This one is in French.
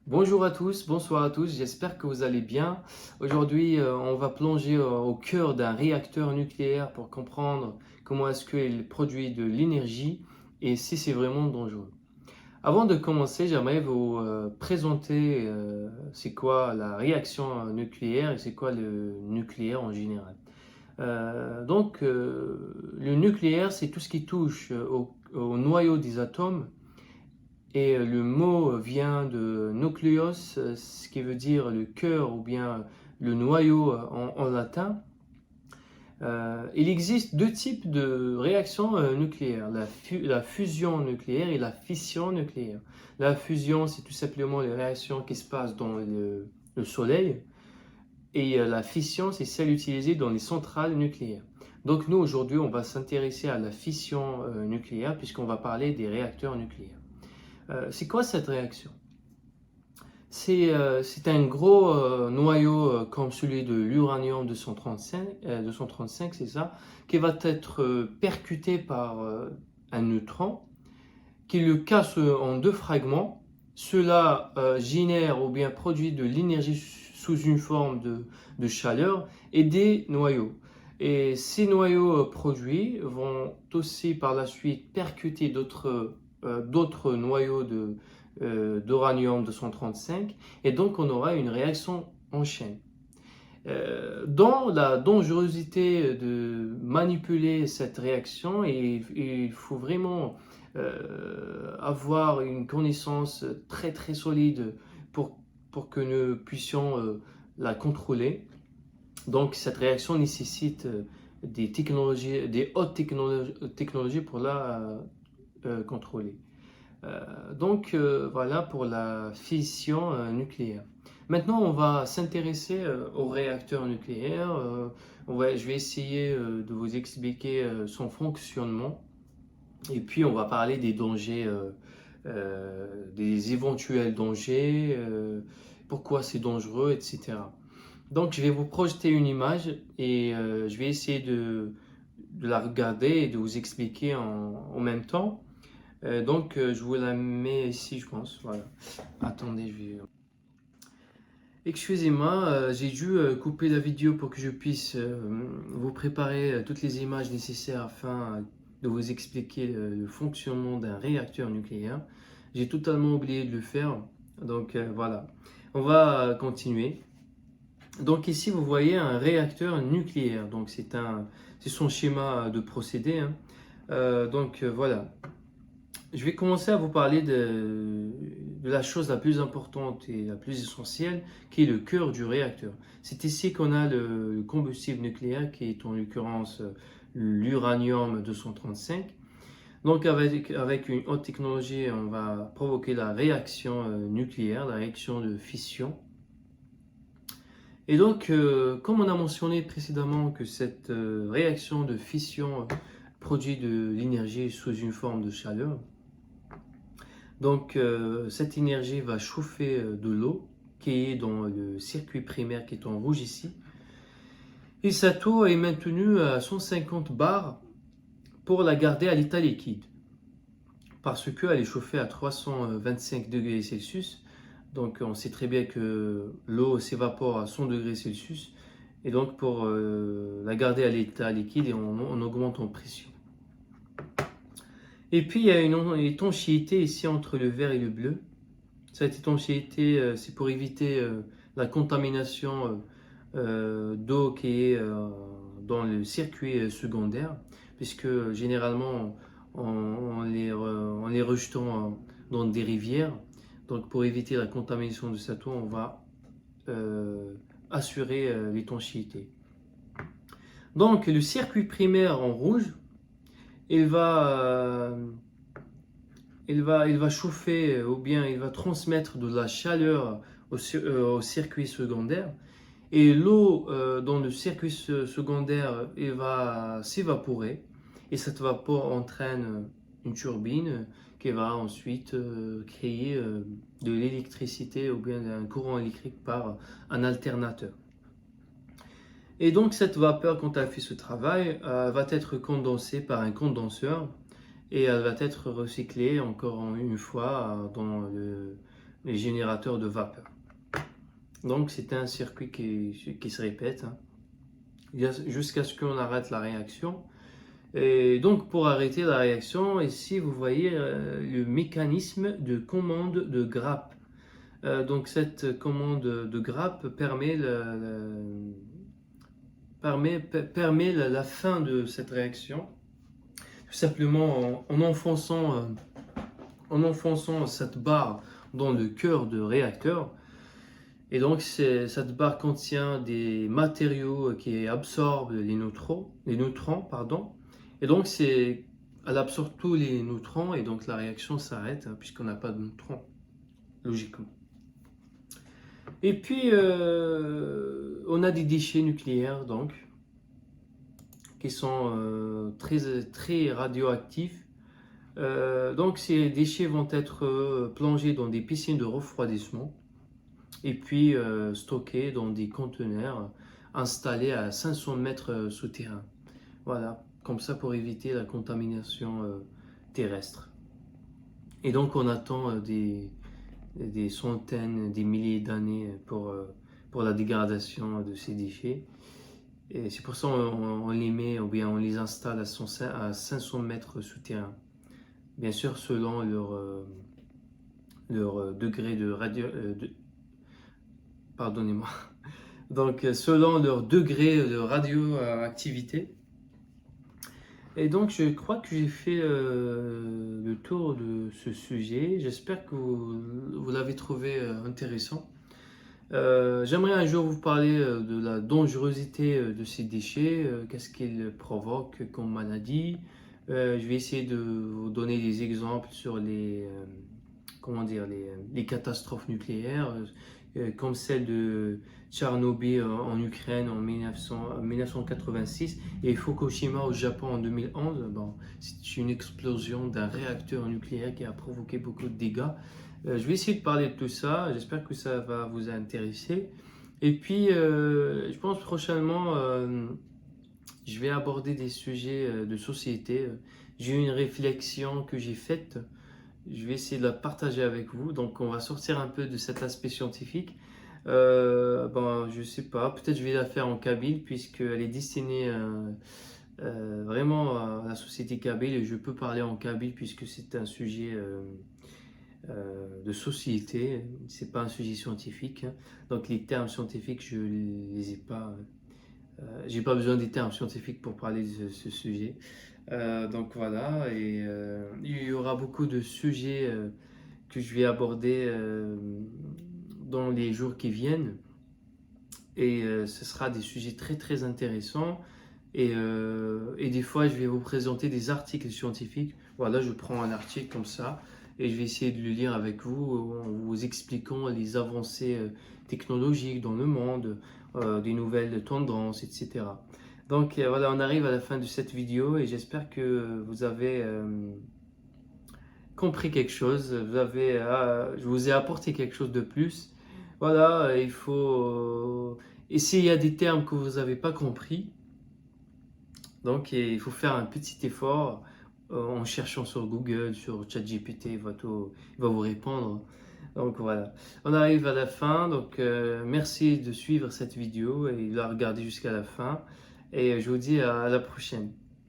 Bonjour à tous, bonsoir à tous, j'espère que vous allez bien. Aujourd'hui, on va plonger au cœur d'un réacteur nucléaire pour comprendre comment est-ce qu'il produit de l'énergie et si c'est vraiment dangereux. Avant de commencer, j'aimerais vous présenter c'est quoi la réaction nucléaire et c'est quoi le nucléaire en général. Le nucléaire, c'est tout ce qui touche au noyau des atomes et le mot vient de nucleus, ce qui veut dire le cœur ou bien le noyau en latin. Il existe deux types de réactions nucléaires, la fusion nucléaire et la fission nucléaire. La fusion, c'est tout simplement les réactions qui se passent dans le Soleil, et la fission, c'est celle utilisée dans les centrales nucléaires. Donc nous, aujourd'hui, on va s'intéresser à la fission nucléaire puisqu'on va parler des réacteurs nucléaires. C'est quoi cette réaction? C'est un gros noyau comme celui de l'uranium 235, c'est ça, qui va être percuté par un neutron qui le casse en deux fragments. Cela génère ou bien produit de l'énergie sous une forme de chaleur et des noyaux. Et ces noyaux produits vont aussi par la suite percuter d'autres noyaux d'uranium 235 et donc on aura une réaction en chaîne. Dans la dangerosité de manipuler cette réaction, il faut vraiment avoir une connaissance très très solide pour, pour que nous puissions la contrôler. Donc cette réaction nécessite des hautes technologies pour la contrôler. Voilà pour la fission nucléaire. Maintenant, on va s'intéresser au réacteur nucléaire. Je vais essayer de vous expliquer son fonctionnement. Et puis, on va parler des dangers, des éventuels dangers, pourquoi c'est dangereux, etc. Donc, je vais vous projeter une image et je vais essayer de la regarder et de vous expliquer en même temps. Je vous la mets ici, je pense. Voilà. Attendez, je vais. Excusez-moi, j'ai dû couper la vidéo pour que je puisse vous préparer toutes les images nécessaires afin de vous expliquer le fonctionnement d'un réacteur nucléaire. J'ai totalement oublié de le faire. Voilà. On va continuer. Donc ici, vous voyez un réacteur nucléaire. Donc c'est son schéma de procédé, hein. Voilà. Je vais commencer à vous parler de la chose la plus importante et la plus essentielle, qui est le cœur du réacteur. C'est ici qu'on a le combustible nucléaire, qui est en l'occurrence l'uranium 235. Donc avec une haute technologie, on va provoquer la réaction nucléaire, la réaction de fission. Et donc, comme on a mentionné précédemment que cette réaction de fission produit de l'énergie sous une forme de chaleur, cette énergie va chauffer de l'eau qui est dans le circuit primaire qui est en rouge ici. Et cette eau est maintenue à 150 bars pour la garder à l'état liquide. Parce qu'elle est chauffée à 325 degrés Celsius. Donc on sait très bien que l'eau s'évapore à 100 degrés Celsius. Et donc pour la garder à l'état liquide, on augmente en pression. Et puis il y a une étanchéité ici entre le vert et le bleu. Cette étanchéité, c'est pour éviter la contamination d'eau qui est dans le circuit secondaire, puisque généralement on les rejetant dans des rivières. Donc pour éviter la contamination de cette eau, on va assurer l'étanchéité. Donc le circuit primaire en rouge, il va chauffer ou bien il va transmettre de la chaleur au circuit secondaire. Et l'eau dans le circuit secondaire il va s'évaporer. Et cette vapeur entraîne une turbine qui va ensuite créer de l'électricité ou bien un courant électrique par un alternateur. Et donc cette vapeur, quand elle fait ce travail, va être condensée par un condenseur et elle va être recyclée encore une fois dans les générateurs de vapeur. Donc c'est un circuit qui se répète, hein, jusqu'à ce qu'on arrête la réaction. Et donc pour arrêter la réaction, ici vous voyez le mécanisme de commande de grappe. Donc cette commande de grappe permet la fin de cette réaction, tout simplement en enfonçant cette barre dans le cœur de réacteur. Et donc cette barre contient des matériaux qui absorbent les neutrons, pardon. Et donc elle absorbe tous les neutrons et donc la réaction s'arrête, hein, puisqu'on n'a pas de neutrons, logiquement. Et puis on a des déchets nucléaires donc qui sont très radioactifs. Donc ces déchets vont être plongés dans des piscines de refroidissement et puis stockés dans des conteneurs installés à 500 mètres souterrains. Voilà, comme ça pour éviter la contamination terrestre. Et donc on attend des centaines, des milliers d'années pour la dégradation de ces déchets. Et c'est pour ça qu'on les met ou bien on les installe à 500 mètres souterrains. Bien sûr, selon leur degré de pardonnez-moi. Donc, selon leur degré de radioactivité. Et donc, je crois que j'ai fait le tour de ce sujet. J'espère que vous l'avez trouvé intéressant. J'aimerais un jour vous parler de la dangerosité de ces déchets, qu'est-ce qu'ils provoquent comme maladie. Je vais essayer de vous donner des exemples sur les catastrophes nucléaires, comme celle de Tchernobyl en Ukraine en 1986 et Fukushima au Japon en 2011. Bon, c'est une explosion d'un réacteur nucléaire qui a provoqué beaucoup de dégâts. Je vais essayer de parler de tout ça, j'espère que ça va vous intéresser. Et puis, je pense prochainement, je vais aborder des sujets de société. J'ai eu une réflexion que j'ai faite, je vais essayer de la partager avec vous. Donc, on va sortir un peu de cet aspect scientifique. Je sais pas, peut-être je vais la faire en kabyle, puisqu'elle est destinée vraiment à la société kabyle, et je peux parler en kabyle puisque c'est un sujet de société, c'est pas un sujet scientifique, hein. Donc les termes scientifiques, je les ai pas, j'ai pas besoin des termes scientifiques pour parler de ce sujet. Donc voilà, et il y aura beaucoup de sujets que je vais aborder dans les jours qui viennent, et ce sera des sujets très très intéressants. Et des fois, je vais vous présenter des articles scientifiques. Voilà, je prends un article comme ça et je vais essayer de le lire avec vous en vous expliquant les avancées technologiques dans le monde, des nouvelles tendances, etc. Donc voilà, on arrive à la fin de cette vidéo et j'espère que vous avez compris quelque chose. Je vous ai apporté quelque chose de plus. Voilà, il faut... et s'il y a des termes que vous n'avez pas compris, donc il faut faire un petit effort en cherchant sur Google, sur ChatGPT, il va vous répondre. Donc voilà, on arrive à la fin. Donc merci de suivre cette vidéo et de la regarder jusqu'à la fin. Et je vous dis à la prochaine.